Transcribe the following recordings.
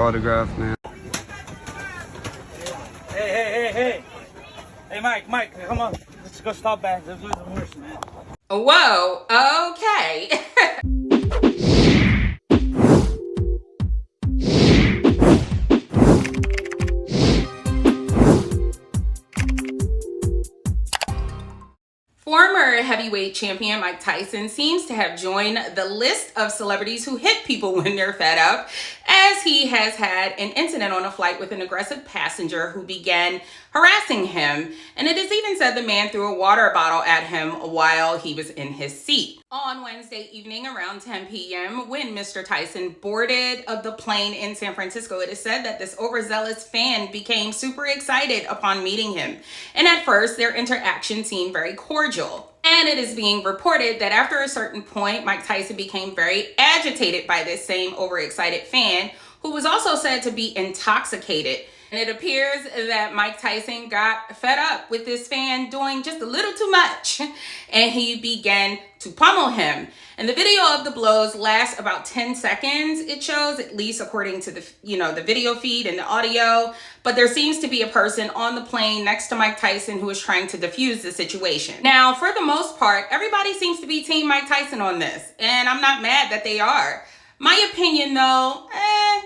autograph, man. Hey. Hey, Mike, come on. Let's go stop back. Let's lose the horse, man. Whoa, okay. Former heavyweight champion Mike Tyson seems to have joined the list of celebrities who hit people when they're fed up, as he has had an incident on a flight with an aggressive passenger who began harassing him, and it is even said the man threw a water bottle at him while he was in his seat. On Wednesday evening around 10 p.m., when Mr. Tyson boarded the plane in San Francisco, it is said that this overzealous fan became super excited upon meeting him, and at first their interaction seemed very cordial. And it is being reported that after a certain point, Mike Tyson became very agitated by this same overexcited fan, who was also said to be intoxicated. And it appears that Mike Tyson got fed up with this fan doing just a little too much, and he began to pummel him. And the video of the blows lasts about 10 seconds, it shows, at least according to the video feed and the audio. But there seems to be a person on the plane next to Mike Tyson who is trying to defuse the situation. Now, for the most part, everybody seems to be Team Mike Tyson on this, and I'm not mad that they are. My opinion, though,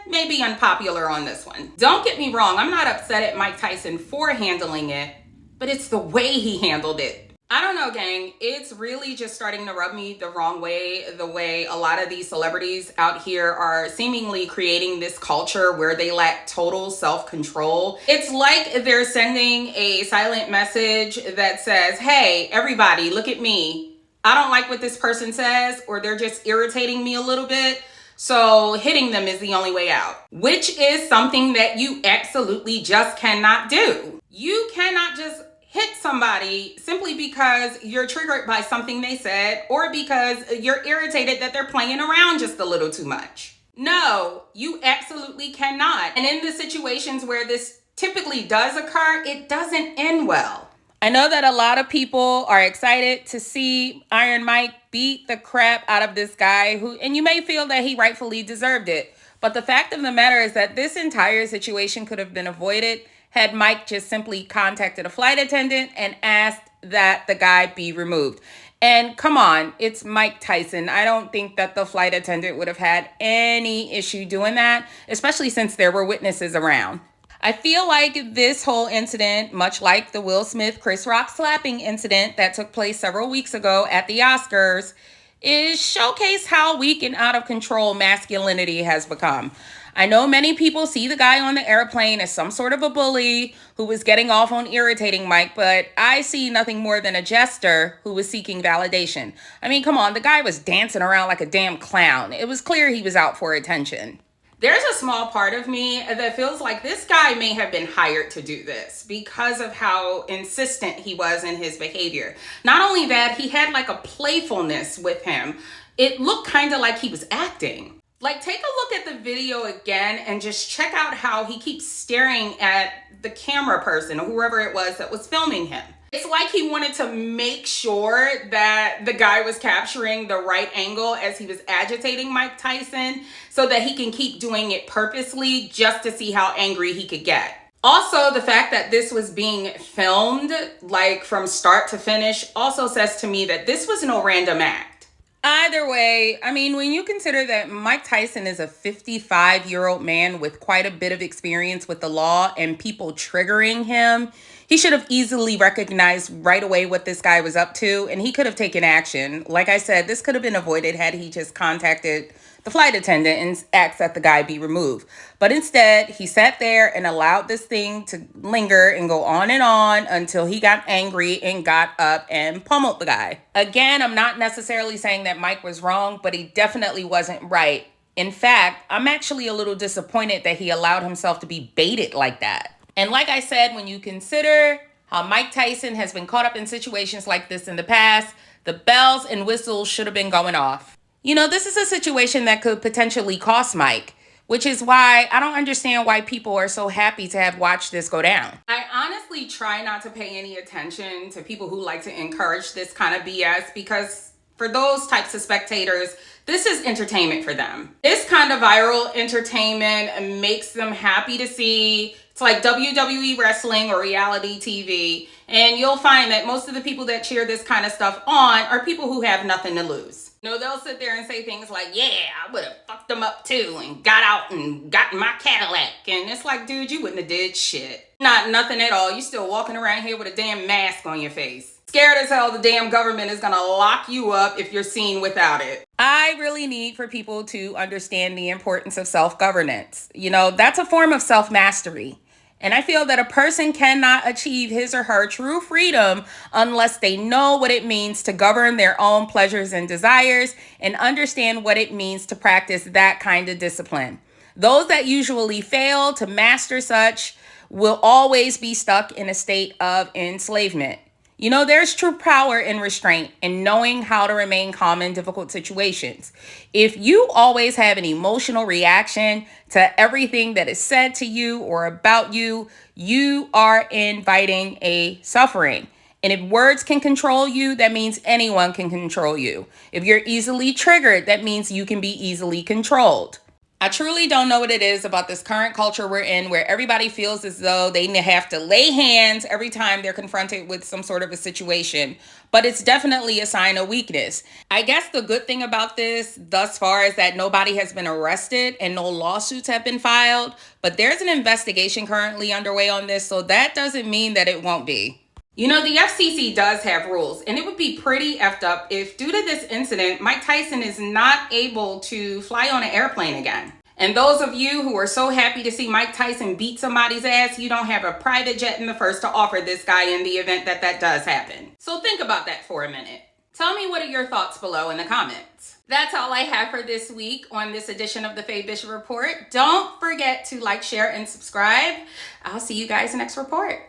may be unpopular on this one. Don't get me wrong, I'm not upset at Mike Tyson for handling it, but it's the way he handled it. I don't know, gang. It's really just starting to rub me the wrong way, the way a lot of these celebrities out here are seemingly creating this culture where they lack total self-control. It's like they're sending a silent message that says, hey, everybody, look at me. I don't like what this person says, or they're just irritating me a little bit. So hitting them is the only way out, which is something that you absolutely just cannot do. You cannot just hit somebody simply because you're triggered by something they said, or because you're irritated that they're playing around just a little too much. No, you absolutely cannot. And in the situations where this typically does occur, it doesn't end well. I know that a lot of people are excited to see Iron Mike beat the crap out of this guy and you may feel that he rightfully deserved it. But the fact of the matter is that this entire situation could have been avoided had Mike just simply contacted a flight attendant and asked that the guy be removed. And come on, it's Mike Tyson. I don't think that the flight attendant would have had any issue doing that, especially since there were witnesses around. I feel like this whole incident, much like the Will Smith Chris Rock slapping incident that took place several weeks ago at the Oscars, is showcase how weak and out of control masculinity has become. I know many people see the guy on the airplane as some sort of a bully who was getting off on irritating Mike, but I see nothing more than a jester who was seeking validation. I mean, come on, the guy was dancing around like a damn clown. It was clear he was out for attention. There's a small part of me that feels like this guy may have been hired to do this because of how insistent he was in his behavior. Not only that, he had like a playfulness with him. It looked kind of like he was acting. Like, take a look at the video again and just check out how he keeps staring at the camera person or whoever it was that was filming him. It's like he wanted to make sure that the guy was capturing the right angle as he was agitating Mike Tyson so that he can keep doing it purposely just to see how angry he could get. Also, the fact that this was being filmed, like from start to finish, also says to me that this was no random act. Either way, I mean, when you consider that Mike Tyson is a 55-year-old man with quite a bit of experience with the law and people triggering him, he should have easily recognized right away what this guy was up to, and he could have taken action. Like I said, this could have been avoided had he just contacted the flight attendant and asked that the guy be removed. But instead, he sat there and allowed this thing to linger and go on until he got angry and got up and pummeled the guy. Again, I'm not necessarily saying that Mike was wrong, but he definitely wasn't right. In fact, I'm actually a little disappointed that he allowed himself to be baited like that. And like I said, when you consider how Mike Tyson has been caught up in situations like this in the past, the bells and whistles should have been going off. You know, this is a situation that could potentially cost Mike, which is why I don't understand why people are so happy to have watched this go down. I honestly try not to pay any attention to people who like to encourage this kind of BS because For those types of spectators, this is entertainment for them. This kind of viral entertainment makes them happy to see. It's like WWE wrestling or reality TV. And you'll find that most of the people that cheer this kind of stuff on are people who have nothing to lose. They'll sit there and say things like, yeah, I would have fucked them up too and got out and got in my Cadillac. And it's like, dude, you wouldn't have did shit. Not nothing at all. You still walking around here with a damn mask on your face. Scared as hell the damn government is gonna lock you up if you're seen without it. I really need for people to understand the importance of self-governance. That's a form of self-mastery. And I feel that a person cannot achieve his or her true freedom unless they know what it means to govern their own pleasures and desires and understand what it means to practice that kind of discipline. Those that usually fail to master such will always be stuck in a state of enslavement. There's true power in restraint and knowing how to remain calm in difficult situations. If you always have an emotional reaction to everything that is said to you or about you, you are inviting a suffering. And if words can control you, that means anyone can control you. If you're easily triggered, that means you can be easily controlled. I truly don't know what it is about this current culture we're in where everybody feels as though they have to lay hands every time they're confronted with some sort of a situation, but it's definitely a sign of weakness. I guess the good thing about this thus far is that nobody has been arrested and no lawsuits have been filed, but there's an investigation currently underway on this, so that doesn't mean that it won't be. The FCC does have rules, and it would be pretty effed up if, due to this incident, Mike Tyson is not able to fly on an airplane again. And those of you who are so happy to see Mike Tyson beat somebody's ass, you don't have a private jet in the first to offer this guy in the event that that does happen. So think about that for a minute. Tell me what are your thoughts below in the comments. That's all I have for this week on this edition of the Faye Bishop Report. Don't forget to like, share, and subscribe. I'll see you guys next report.